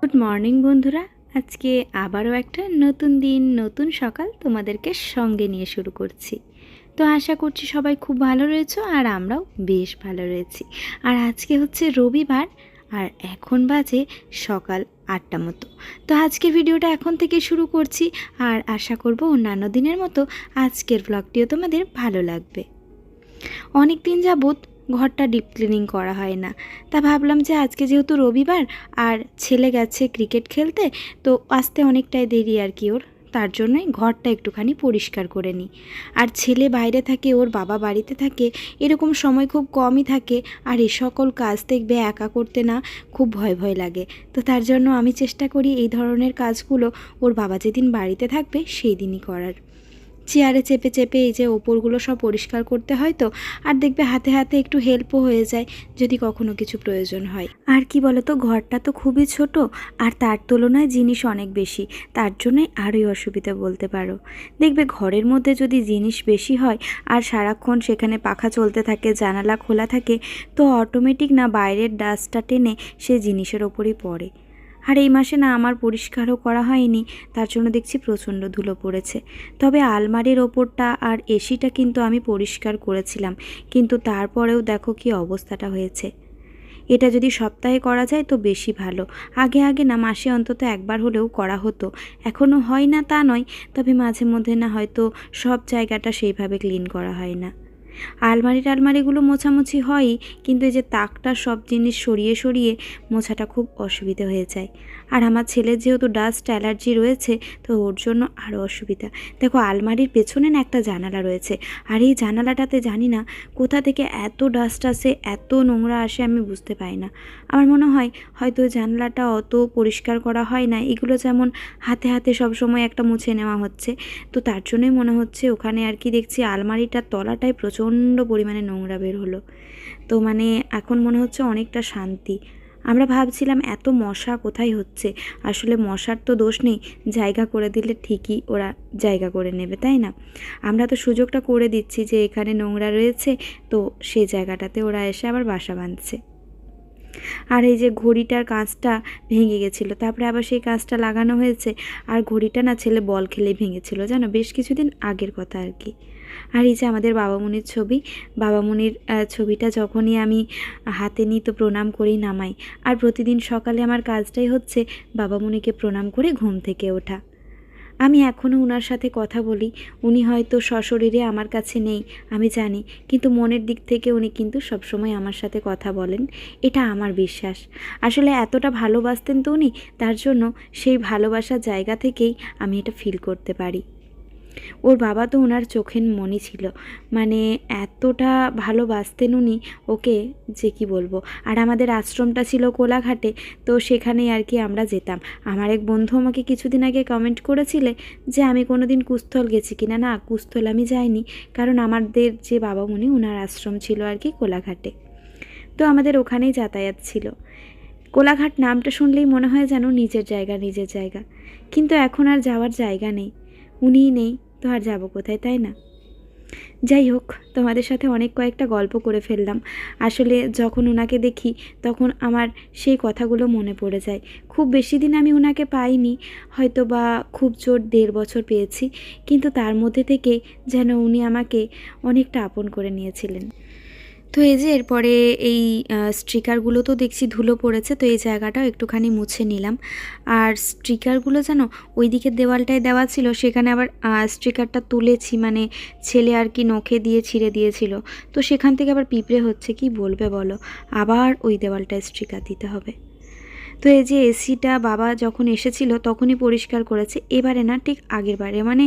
Good morning বন্ধুরা। আজকে আবারও একটা নতুন দিন নতুন সকাল তোমাদেরকে সঙ্গে নিয়ে শুরু করছি। তো আশা করছি সবাই খুব ভালো রয়েছো আর আমরাও বেশ ভালো রয়েছি। আর আজকে হচ্ছে রবিবার আর এখন বাজে সকাল 8টা মতো। তো আজকে ভিডিওটা এখন থেকে শুরু করছি আর আশা করব অন্যান্য দিনের মতো আজকের ব্লগটিও তোমাদের ভালো লাগবে। অনেক দিন যাবত ঘরটা ডিপ ক্লিনিং করা হয় না, তা ভাবলাম যে আজকে যেহেতু রবিবার আর ছেলে গেছে ক্রিকেট খেলতে, তো আসতে অনেকটাই দেরি আর কি ওর, তার জন্যই ঘরটা একটুখানি পরিষ্কার করে নিই। আর ছেলে বাইরে থাকে, ওর বাবা বাড়িতে থাকে, এরকম সময় খুব কমই থাকে। আর এ সকল কাজ দেখবে একা করতে না খুব ভয় ভয় লাগে। তো তার জন্য আমি চেষ্টা করি এই ধরনের কাজগুলো ওর বাবা যেদিন বাড়িতে থাকবে সেই দিনই করার। চেয়ারে চেপে চেপে এই যে ওপরগুলো সব পরিষ্কার করতে হয়, তো আর দেখবে হাতে হাতে একটু হেল্পও হয়ে যায় যদি কখনো কিছু প্রয়োজন হয়। আর কি বলো তো, ঘরটা তো খুবই ছোট আর তার তুলনায় জিনিস অনেক বেশি, তার জন্যই আরোই অসুবিধা বলতে পারো। দেখবে ঘরের মধ্যে যদি জিনিস বেশি হয় আর সারাক্ষণ সেখানে পাখা চলতে থাকে, জানালা খোলা থাকে, তো অটোমেটিক না বাইরের ডাস্টটা টেনে সে জিনিসের ওপরই পড়ে। আর এই মাসে না আমার পরিষ্কারও করা হয়নি, তার জন্য দেখছি প্রচণ্ড ধুলো পড়েছে। তবে আলমারির ওপরটা আর এসিটা কিন্তু আমি পরিষ্কার করেছিলাম, কিন্তু তারপরেও দেখো কি অবস্থাটা হয়েছে। এটা যদি সপ্তাহে করা যায় তো বেশি ভালো। আগে আগে না মাসে অন্তত একবার হলেও করা হতো, এখনও হয় না তা নয়, তবে মাঝে মধ্যে না হয়তো সব জায়গাটা সেইভাবে ক্লিন করা হয় না। আলমারিগুলো মোছামুছি হয়ই, কিন্তু এই যে তাকটা সব জিনিস সরিয়ে সরিয়ে মোছাটা খুব অসুবিধা হয়ে যায়। আর আমার ছেলের যেহেতু ডাস্ট অ্যালার্জি রয়েছে, তো ওর জন্য আরও অসুবিধা। দেখো আলমারির পেছনে না একটা জানালা রয়েছে, আর এই জানালাটাতে জানি না কোথা থেকে এত ডাস্ট আসে, এত নোংরা আসে, আমি বুঝতে পারি না। আমার মনে হয় হয়তো জানালাটা অত পরিষ্কার করা হয় না, এগুলো যেমন হাতে হাতে সবসময় একটা মুছে নেওয়া হচ্ছে, তো তার জন্যই মনে হচ্ছে ওখানে আর কি দেখছি আলমারিটার তলাটায় প্রচণ্ড পরিমাণে নোংরা বের হলো। তো মানে এখন মনে হচ্ছে অনেকটা শান্তি। আমরা ভাবছিলাম এত মশা কোথায় হচ্ছে, আসলে মশার তো দোষ নেই, জায়গা করে দিলে ঠিকই ওরা জায়গা করে নেবে, তাই না? আমরা তো সুযোগটা করে দিচ্ছি যে এখানে নোংরা রয়েছে, তো সেই জায়গাটাতে ওরা এসে আবার বাসা বাঁধছে। আর এই যে ঘড়িটার কাঁচটা ভেঙে গেছিলো, তারপরে আবার সেই কাঁচটা লাগানো হয়েছে। আর ঘড়িটা না ছেলে বল খেলেই ভেঙেছিল, জানো, বেশ কিছুদিন আগের কথা আর কি। আর এই যে আমাদের বাবামণির ছবি, বাবামণির ছবিটা যখনই আমি হাতে নিই তো প্রণাম করেই নামাই। আর প্রতিদিন সকালে আমার কাজটাই হচ্ছে বাবামণিকে প্রণাম করে ঘুম থেকে ওঠা। আমি এখনও ওনার সাথে কথা বলি। উনি হয়তো সশরীরে আমার কাছে নেই, আমি জানি, কিন্তু মনের দিক থেকে উনি কিন্তু সবসময় আমার সাথে কথা বলেন, এটা আমার বিশ্বাস। আসলে এতটা ভালোবাসতেন তো উনি, তার জন্য সেই ভালোবাসার জায়গা থেকেই আমি এটা ফিল করতে পারি। ওর বাবা তো ওনার চোখের মণি ছিল, মানে এতটা ভালোবাসতেন উনি ওকে যে কি বলবো। আর আমাদের আশ্রমটা ছিল কোলাঘাটে, তো সেখানেই আর কি আমরা যেতাম। আমার এক বন্ধু আমাকে কিছুদিন আগে কমেন্ট করেছিলে যে আমি কোনো দিন কুস্থল গেছি কিনা। না, কুস্থল আমি যাইনি, কারণ আমাদের যে বাবামণি ওনার আশ্রম ছিল আর কি কোলাঘাটে, তো আমাদের ওখানেই যাতায়াত ছিল। কোলাঘাট নামটা শুনলেই মনে হয় যেন নিজের জায়গা নিজের জায়গা, কিন্তু এখন আর যাওয়ার জায়গা নেই, উনিই নেই, তো আর যাবো কোথায়, তাই না? যাই হোক, তোমাদের সাথে অনেক কয়েকটা গল্প করে ফেললাম। আসলে যখন ওনাকে দেখি তখন আমার সেই কথাগুলো মনে পড়ে যায়। খুব বেশি দিন আমি ওনাকে পাইনি, হয়তো বা খুব জোর 1.5 বছর পেয়েছি, কিন্তু তার মধ্যে থেকেই যেন উনি আমাকে অনেকটা আপন করে নিয়েছিলেন। তো এই যে এরপরে এই স্টিকারগুলো তো দেখছি ধুলো পড়েছে, তো এই জায়গাটাও একটুখানি মুছে নিলাম। আর স্টিকারগুলো যেন ওই দিকের দেওয়ালটায় দেওয়া ছিল, সেখানে আবার স্টিকারটা তুলেছি, মানে ছেলে আর কি নখে দিয়ে ছিঁড়ে দিয়েছিল, তো সেখান থেকে আবার পিঁপড়ে হচ্ছে, কি বলবে বলো, আবার ওই দেওয়ালটায় স্টিকার দিতে হবে। তো এই যে এসিটা বাবা যখন এসেছিল তখনই পরিষ্কার করেছে, এবারে না ঠিক আগের বারে, মানে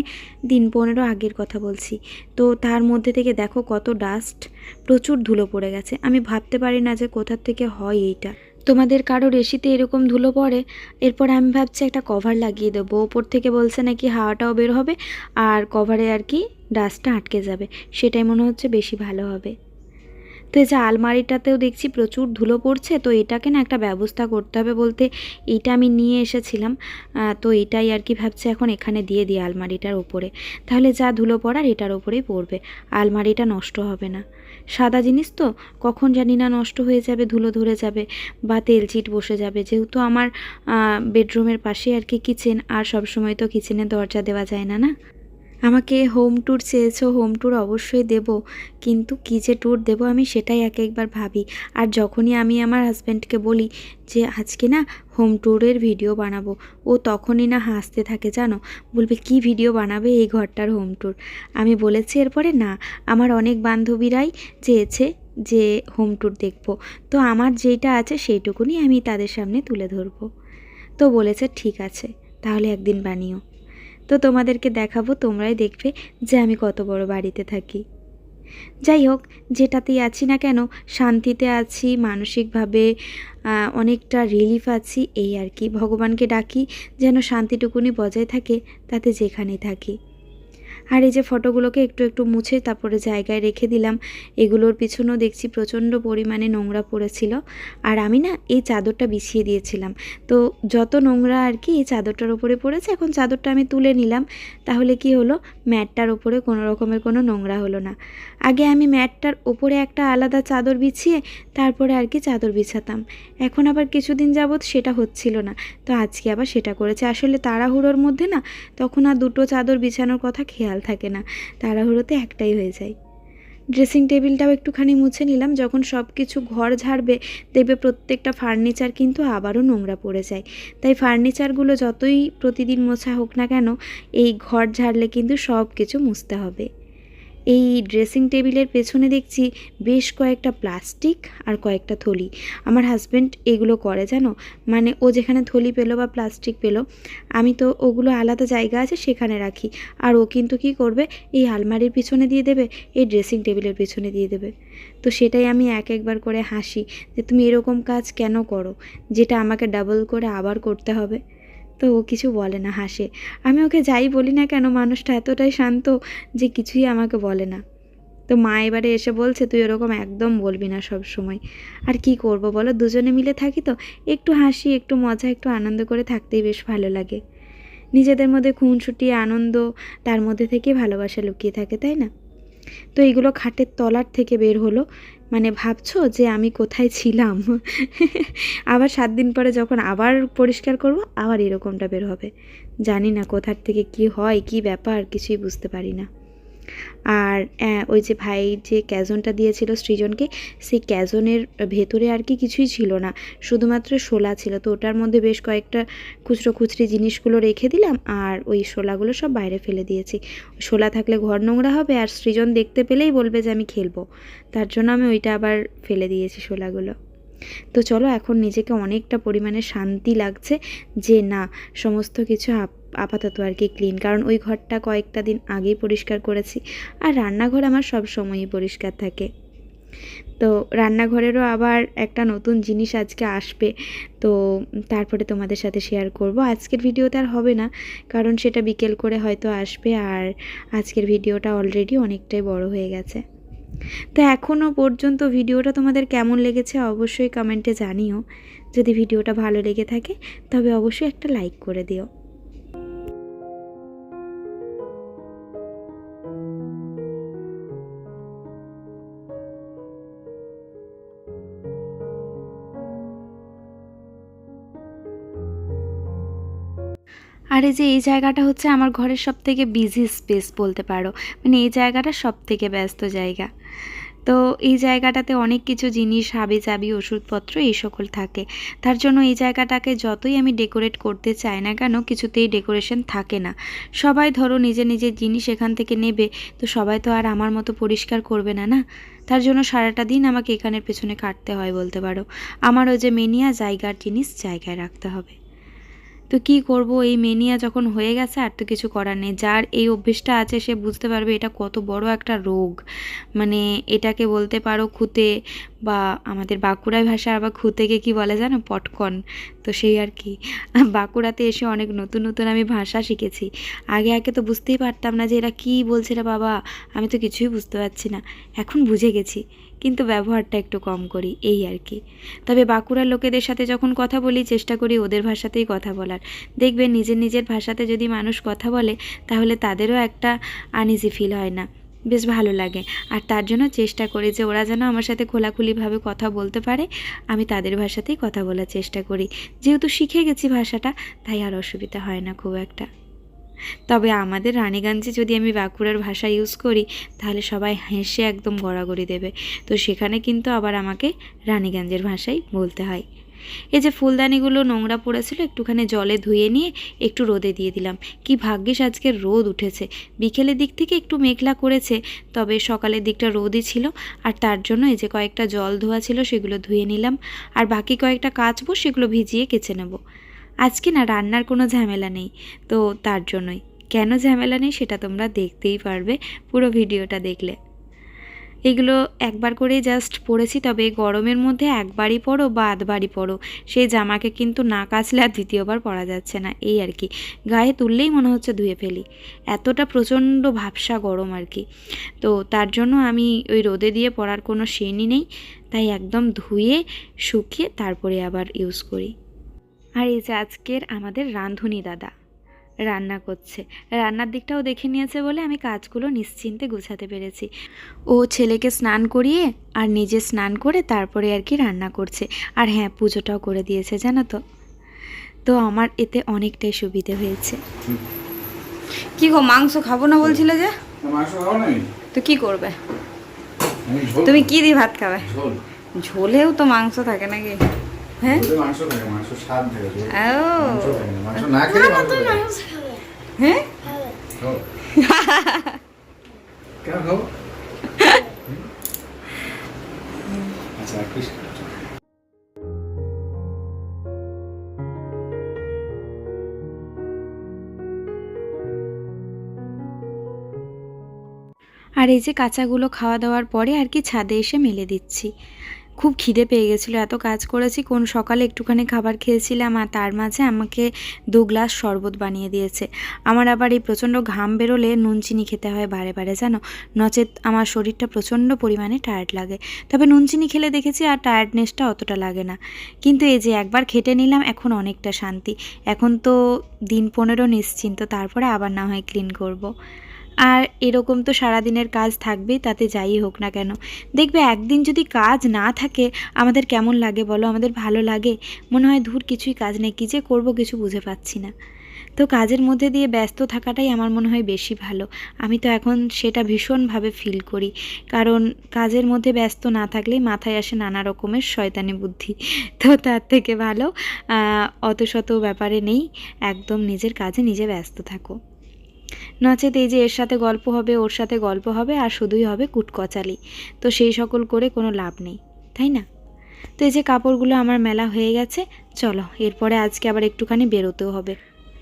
দিন 15 আগের কথা বলছি। তো তার মধ্যে থেকে দেখো কত ডাস্ট, প্রচুর ধুলো পড়ে গেছে। আমি ভাবতে পারি না যে কোথার থেকে হয় এইটা। তোমাদের কারোর এসিতে এরকম ধুলো পড়ে? এরপর আমি ভাবছি একটা কভার লাগিয়ে দেবো, ওপর থেকে বলছে নাকি হাওয়াটাও বের হবে আর কভারে আর কি ডাস্টটা আটকে যাবে, সেটাই মনে হচ্ছে বেশি ভালো হবে। তো এই যে আলমারিটাতেও দেখছি প্রচুর ধুলো পড়ছে, তো এটাকে না একটা ব্যবস্থা করতে হবে, বলতে এইটা আমি নিয়ে এসেছিলাম, তো এটাই আর কি ভাবছি এখন এখানে দিয়ে দিই আলমারিটার ওপরে, তাহলে যা ধুলো পড়ার এটার ওপরেই পড়বে, আলমারিটা নষ্ট হবে না। সাদা জিনিস তো কখন জানি না নষ্ট হয়ে যাবে, ধুলো ধরে যাবে বা তেল চিট বসে যাবে। যেহেতু আমার বেডরুমের পাশে আর কি কিচেন, আর সবসময় তো কিচেনে দরজা দেওয়া যায় না, না। আমাকে হোম ট্যুর চেয়েছো, হোম ট্যুর অবশ্যই দেব, কিন্তু কী যে ট্যুর দেবো আমি সেটাই একবার ভাবি। আর যখনই আমি আমার হাজব্যান্ডকে বলি যে আজকে না হোম ট্যুরের ভিডিও বানাবো, ও তখনই না হাসতে থাকে জানো, বলবে কি ভিডিও বানাবে এই ঘরটার হোম ট্যুর। আমি বলেছি এরপরে না, আমার অনেক বান্ধবীরাই চেয়েছে যে হোম ট্যুর দেখবো, তো আমার যেইটা আছে সেইটুকুনি আমি তাদের সামনে তুলে ধরবো। তো বলেছে ঠিক আছে, তাহলে একদিন বানিও। তো তোমাদেরকে দেখাবো, তোমরাই দেখবে যে আমি কত বড় বাড়িতে থাকি। যাই হোক, যেটাতেই আছি না কেন শান্তিতে আছি, মানসিকভাবে অনেকটা রিলিফ আছি, এই আর কি। ভগবানকে ডাকি যেন শান্তিটুকুনি বজায় থাকে, তাতে যেখানেই থাকি। আর এই যে ফটোগুলোকে একটু একটু মুছে তারপরে জায়গায় রেখে দিলাম। এগুলোর পিছনেও দেখছি প্রচণ্ড পরিমাণে নোংরা পড়েছিল, আর আমি না এই চাদরটা বিছিয়ে দিয়েছিলাম, তো যত নোংরা আর কি এই চাদরটার ওপরে পড়েছে। এখন চাদরটা আমি তুলে নিলাম, তাহলে কি হলো, ম্যাটটার ওপরে কোনো রকমের কোনো নোংরা হলো না। আগে আমি ম্যাটটার ওপরে একটা আলাদা চাদর বিছিয়ে তারপরে আর কি চাদর বিছাতাম, এখন আবার কিছুদিন যাবৎ সেটা হচ্ছিল না, তো আজকে আবার সেটা করেছে। আসলে তাড়াহুড়োর মধ্যে না তখন আর দুটো চাদর বিছানোর কথা খেয়াল থাকে না, তাড়াহুড়োতে একটাই হয়ে যায়। ড্রেসিং টেবিলটাও একটুখানি মুছে নিলাম। যখন সব কিছু ঘর ঝাড়বে দেখবে প্রত্যেকটা ফার্নিচার কিন্তু আবারও নোংরা পড়ে যায়, তাই ফার্নিচারগুলো যতই প্রতিদিন মোছা হোক না কেন, এই ঘর ঝাড়লে কিন্তু সব কিছু মুছতে হবে। এই ড্রেসিং টেবিলের পেছনে দেখছি বেশ কয়েকটা প্লাস্টিক আর কয়েকটা থলি। আমার হাজব্যান্ড এগুলো করে জানো, মানে ও যেখানে থলি পেলো বা প্লাস্টিক পেলো, আমি তো ওগুলো আলাদা জায়গা আছে সেখানে রাখি, আর ও কিন্তু কী করবে, এই আলমারির পিছনে দিয়ে দেবে, এই ড্রেসিং টেবিলের পিছনে দিয়ে দেবে। তো সেটাই আমি একবার করে হাসি যে তুমি এরকম কাজ কেন করো, যেটা আমাকে ডাবল করে আবার করতে হবে। তো ও কিছু বলে না, হাসে। আমি ওকে যাই বলি না কেন, মানুষটা এতটাই শান্ত যে কিছুই আমাকে বলে না। তো মা এবারে এসে বলছে তুই ওরকম একদম বলবি না সব সময়। আর কি করব বলো, দুজনে মিলে থাকি তো একটু হাসি, একটু মজা, একটু আনন্দ করে থাকতেই বেশ ভালো লাগে। নিজেদের মধ্যে খুনসুটি আনন্দ, তার মধ্যে থেকে ভালোবাসা লুকিয়ে থাকে, তাই না? তো এইগুলো খাটের তলার থেকে বের হলো, মানে ভাবছো যে আমি কোথায় ছিলাম? আবার 7 দিন পরে যখন আবার পরিষ্কার করব আবার এরকমটা বের হবে। জানি না কোথার থেকে কি হয়, কি ব্যাপার, কিছুই বুঝতে পারি না। আর ওই যে ভাই যে ক্যাজনটা দিয়েছিল সৃজনকে, সেই ক্যাজনের ভেতরে আর কি কিছুই ছিল না, শুধুমাত্র শোলা ছিল। তো ওটার মধ্যে বেশ কয়েকটা খুচরো খুচরি জিনিসগুলো রেখে দিলাম, আর ওই শোলাগুলো সব বাইরে ফেলে দিয়েছি। শোলা থাকলে ঘর নোংরা হবে, আর সৃজন দেখতে পেলেই বলবে যে আমি খেলবো, তার জন্য আমি ওইটা আবার ফেলে দিয়েছি শোলাগুলো। তো চলো, এখন নিজেকে অনেকটা পরিমাণে শান্তি লাগছে যে না, সমস্ত কিছু আপাতত আর কি ক্লিন, কারণ ওই ঘরটা কয়েকটা দিন আগেই পরিষ্কার করেছি। আর রান্নাঘর আমার সব সময়ই পরিষ্কার থাকে। তো রান্নাঘরেরও আবার একটা নতুন জিনিস আজকে আসবে, তো তারপরে তোমাদের সাথে শেয়ার করব। আজকের ভিডিওতে আর হবে না, কারণ সেটা বিকেল করে হয়তো আসবে, আর আজকের ভিডিওটা অলরেডি অনেকটাই বড় হয়ে গেছে। তো এখনও পর্যন্ত ভিডিওটা তোমাদের কেমন লেগেছে অবশ্যই কমেন্টে জানিও। যদি ভিডিওটা ভালো লেগে থাকে তবে অবশ্যই একটা লাইক করে দিও। আর এই যে এই জায়গাটা হচ্ছে আমার ঘরের সবথেকে বিজি স্পেস বলতে পারো, মানে এই জায়গাটা সবথেকে ব্যস্ত জায়গা। তো এই জায়গাটাতে অনেক কিছু জিনিস, হাবিজাবি, ওষুধপত্র এই সকল থাকে। তার জন্য এই জায়গাটাকে যতই আমি ডেকোরেট করতে চাই না কেন, কিছুতেই ডেকোরেশন থাকে না। সবাই ধরো নিজের নিজের জিনিস এখান থেকে নেবে, তো সবাই তো আর আমার মতো পরিষ্কার করবে না, না। তার জন্য সারাটা দিন আমাকে এখানের পেছনে কাটতে হয় বলতে পারো। আমার ওই যে মেনিয়া, জায়গার জিনিস জায়গায় রাখতে হবে। তো কি করব, এই মেনিয়া যখন হয়ে গেছে আর তো কিছু করার নেই। যার এই অভ্যেসটা আছে সে বুঝতে পারবে এটা কত বড় একটা রোগ। মানে এটাকে বলতে পারো খুঁতে, বা আমাদের বাঁকুড়ায় ভাষায় আবার খুঁতেকে কি বলে জানো, পটকন। তো সেই আর কি, বাঁকুড়াতে এসে অনেক নতুন নতুন আমি ভাষা শিখেছি। আগে আগে তো বুঝতেই পারতাম না যে এরা কী বলছে রে বাবা, আমি তো কিছুই বুঝতে পারছি না। এখন বুঝে গেছি, কিন্তু ব্যবহারটা একটু কম করি, এই আর কি। তবে বাঁকুড়ার লোকেদের সাথে যখন কথা বলি চেষ্টা করি ওদের ভাষাতেই কথা বলার। দেখবে নিজের নিজের ভাষাতে যদি মানুষ কথা বলে তাহলে তাদেরও একটা আনইজি ফিল হয় না। বেশ ভালো লাগে। আর তার জন্য চেষ্টা করি যে ওরা যেন আমার সাথে খোলাখুলিভাবে কথা বলতে পারে, আমি তাদের ভাষাতেই কথা বলার চেষ্টা করি। যেহেতু শিখে গেছি ভাষাটা, তাই আর অসুবিধা হয় না খুব একটা। তবে আমাদের রানীগঞ্জে যদি আমি বাঁকুড়ার ভাষা ইউজ করি তাহলে সবাই হেসে একদম গড়াগড়ি দেবে। তো সেখানে কিন্তু আবার আমাকে রানীগঞ্জের ভাষাই বলতে হয়। এই যে ফুলদানিগুলো নোংরা পড়েছিল, একটুখানি জলে ধুয়ে নিয়ে একটু রোদে দিয়ে দিলাম। কি ভাগ্যিস আজকে রোদ উঠেছে। বিকেলের দিক থেকে একটু মেঘলা করেছে, তবে সকালের দিকটা রোদই ছিল। আর তার জন্য এই যে কয়েকটা জল ধোয়া ছিল সেগুলো ধুয়ে নিলাম, আর বাকি কয়েকটা কাচবো, সেগুলো ভিজিয়ে কেচে নেব। আজকে না রান্নার কোনো ঝামেলা নেই, তো তার জন্যই। কেন ঝামেলা নেই সেটা তোমরা দেখতেই পারবে পুরো ভিডিওটা দেখলে। এগুলো একবার করেই জাস্ট পরেছি, তবে গরমের মধ্যে একবারই পরো বা আধবারই পরো, সেই জামাকে কিন্তু না কাচলে আর দ্বিতীয়বার পরা যাচ্ছে না, এই আর কি। গায়ে তুললেই মনে হচ্ছে ধুয়ে ফেলি, এতটা প্রচণ্ড ভাবসা গরম আর কি। তো তার জন্য আমি ওই রোদে দিয়ে পরার কোনো সিনই নেই, তাই একদম ধুয়ে শুকিয়ে তারপরে আবার ইউজ করি। আর এই যে আজকের আমাদের রাঁধুনি দাদা রান্না করছে, রান্নার দিকটাও দেখে নিয়েছে বলে আমি কাজগুলো নিশ্চিন্তে গুছাতে পেরেছি। ও ছেলেকে স্নান করিয়ে আর নিজে স্নান করে তারপরে আর কি রান্না করছে। আর হ্যাঁ, পুজোটাও করে দিয়েছে জানো তো। তো আমার এতে অনেকটাই সুবিধে হয়েছে। কি গো, মাংস খাবো না বলছিলে যে? মাংস খাও না? তো কি করবে? তুমি কি দিয়ে ভাত খাবে? ঝোল। ঝোলেও তো মাংস থাকে নাকি? হ্যাঁ, মাংস থাকে, মাংস স্বাদ থাকে। ও মাংস না খেলে মাংস হ্যাঁ, কেন খাবো? আচ্ছা, আর এই যে কাঁচাগুলো খাওয়া দাওয়ার পরে আর কি ছাদে এসে মেলে দিচ্ছি। খুব খিদে পেয়ে গেছিলো, এত কাজ করেছি। কোন সকালে একটুখানি খাবার খেয়েছিলাম, আর তার মাঝে আমাকে 2 গ্লাস শরবত বানিয়ে দিয়েছে। আমার আবার এই প্রচণ্ড ঘাম বেরোলে নুন চিনি খেতে হয় বারে বারে জানো, নচেত আমার শরীরটা প্রচণ্ড পরিমাণে টায়ার্ড লাগে। তবে নুন চিনি খেলে দেখেছি আর টায়ার্ডনেসটা অতটা লাগে না। কিন্তু এই যে একবার খেটে নিলাম, এখন অনেকটা শান্তি। এখন তো দিন 15 নিশ্চিন্ত, তারপরে আবার না হয় ক্লিন করব। আর এরকম তো সারাদিনের কাজ থাকবেই, তাতে যাই হোক না কেন। দেখবে একদিন যদি কাজ না থাকে আমাদের কেমন লাগে বলো? আমাদের ভালো লাগে? মনে হয় ধুর কিছুই কাজ নেই, কী যে করবো কিছু বুঝে পাচ্ছি না। তো কাজের মধ্যে দিয়ে ব্যস্ত থাকাটাই আমার মনে হয় বেশি ভালো। আমি তো এখন সেটা ভীষণভাবে ফিল করি, কারণ কাজের মধ্যে ব্যস্ত না থাকলেই মাথায় আসে নানা রকমের শয়তানি বুদ্ধি। তো তার থেকে ভালো অত শত ব্যাপারে নেই, একদম নিজের কাজে নিজে ব্যস্ত থাকো। নচেত এই যে এর সাথে গল্প হবে, ওর সাথে গল্প হবে, আর শুধুই হবে কুটকচালি। তো সেই সকল করে কোনো লাভ নেই, তাই না? তো এই যে কাপড়গুলো আমার মেলা হয়ে গেছে, চলো এরপরে আজকে আবার একটুখানি বেরোতেও হবে,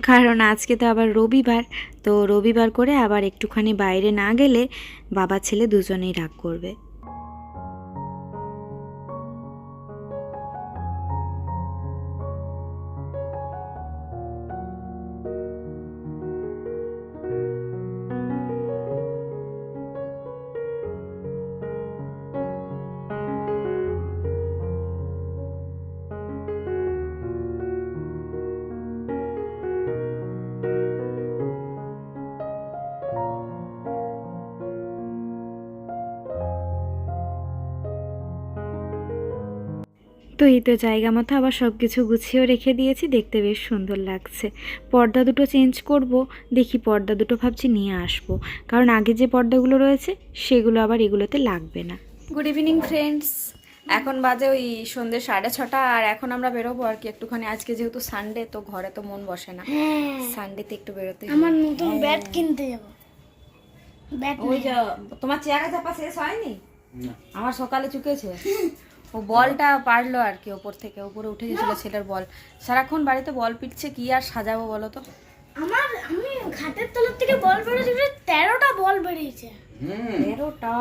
কারণ আজকে তো আবার রবিবার। তো রবিবার করে আবার একটুখানি বাইরে না গেলে বাবা ছেলে দুজনেই রাগ করবে। তো এই তো জায়গা মতো আবার সব কিছু গুছিয়েও রেখে দিয়েছি, দেখতে বেশ সুন্দর লাগছে। পর্দা দুটো চেঞ্জ করব, দেখি পর্দা দুটো ভাবছি নিয়ে আসবো, কারণ আগে যে পর্দাগুলো রয়েছে সেগুলো আবার এগুলোতে লাগবে না। Good evening friends. এখন বাজে ওই সন্ধ্যে 6:30, আর এখন আমরা বেরোবো আর কি একটুখানি। আজকে যেহেতু সানডে, তো ঘরে তো মন বসে না, সানডেতে একটু বেরোতে। আমার নতুন ব্যাট কিনতে যাব। ব্যাট ওই যে তোমার চেয়ারে চাপা শেষ হয়নি? আমার সকালে চুকেছে, ও বলটা পারলো আর কি, ওপর থেকে উপরে উঠে গেছিল ছেলের বল। সারাক্ষণ বাড়িতে বল পিটছে, কি আর সাজাবো বলো তো? আমি খাটের তলার থেকে বল বেরিয়েছে, 13টা বল বেরিয়েছে। 13টা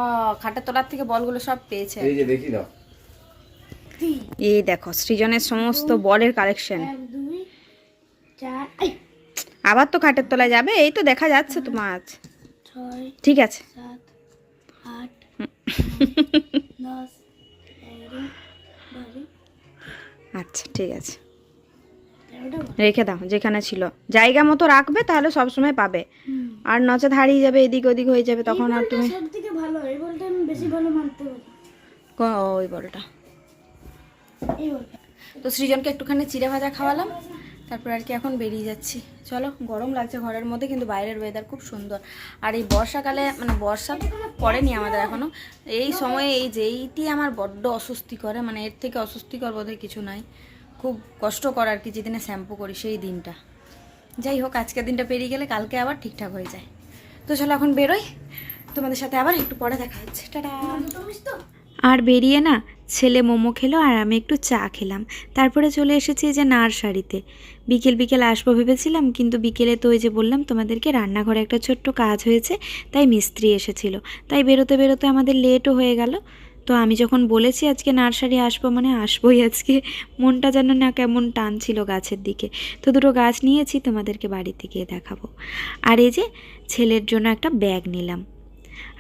খাটের তলার থেকে বলগুলো সব পেয়েছে। এই যে দেখি দাও, এই দেখো সৃজনের সমস্ত বলের কালেকশন। 1 2 4 আবার তো খাটের তলায় যাবে, এই তো দেখা যাচ্ছে তো মাছ। 6 ঠিক আছে 7 8 10 11 12। আচ্ছা ঠিক আছে। 13 রেখে দাও যেখানে ছিল, জায়গা মতো রাখবে তাহলে সব সময় পাবে, আর নচেত হারিয়ে যাবে, এদিক ওদিক হয়ে যাবে, তখন আর তুমি সব থেকে ভালো, এই বলটা আমি বেশি ভালো মানতে পারি। ওই বলটা। এই বলটা তো সৃজনকে একটুখানি চিড়ে ভাজা খাওয়ালাম, তারপর আর কি এখন বেরিয়ে যাচ্ছি। চলো, গরম লাগছে ঘরের মধ্যে, কিন্তু বাইরের ওয়েদার খুব সুন্দর। আর এই বর্ষাকালে, মানে বর্ষা তো পড়েনি আমাদের এখনো, এই সময়ে এইটি আমার বড্ড অস্বস্তি করে, মানে এর থেকে অস্বস্তিকর বোধহয় কিছু নাই। খুব কষ্টকর আর কি, যেদিনে শ্যাম্পু করি সেই দিনটা। যাই হোক, আজকের দিনটা পেরিয়ে গেলে কালকে আবার ঠিকঠাক হয়ে যায়। তো চলো এখন বেরোই, তোমাদের সাথে আবার একটু পরে দেখা হচ্ছে। টাটা। আর বেরিয়ে না ছেলে মোমো খেলো আর আমি একটু চা খেলাম। তারপরে চলে এসেছি যে নার্সারিতে। বিকেল আসবো ভেবেছিলাম, কিন্তু বিকেলে তো ওই যে বললাম তোমাদেরকে রান্নাঘরে একটা ছোট্ট কাজ হয়েছে, তাই মিস্ত্রি এসেছিল, তাই বেরোতে আমাদের লেটও হয়ে গেল। তো আমি যখন বলেছি আজকে নার্সারি আসবো, মানে আসবোই আজকে, মনটা যেন না কেমন টানছিল গাছের দিকে। তো দুটো গাছ নিয়েছি, তোমাদেরকে বাড়িতে গিয়ে দেখাবো। আর এই যে ছেলের জন্য একটা ব্যাগ নিলাম,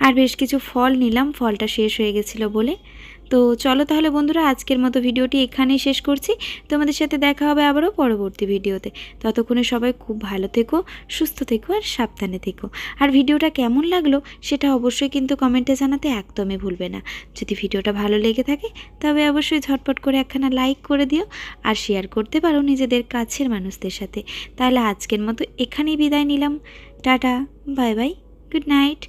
আর বেশ কিছু ফল নিলাম, ফলটা শেষ হয়ে গেছিলো বলে। তো চলো তাহলে বন্ধুরা, আজকের মতো ভিডিওটি এখানেই শেষ করছি। তোমাদের সাথে দেখা হবে আবারও পরবর্তী ভিডিওতে। ততক্ষণে সবাই খুব ভালো থেকো, সুস্থ থেকো আর সাবধানে থেকো। আর ভিডিওটা কেমন লাগলো সেটা অবশ্যই কিন্তু কমেন্টে জানাতে একদমই ভুলবে না। যদি ভিডিওটা ভালো লেগে থাকে তবে অবশ্যই ঝটপট করে একখানা লাইক করে দিও, আর শেয়ার করতে পারো নিজেদের কাছের মানুষদের সাথে। তাহলে আজকের মতো এখানেই বিদায় নিলাম। Tata, bye bye, good night.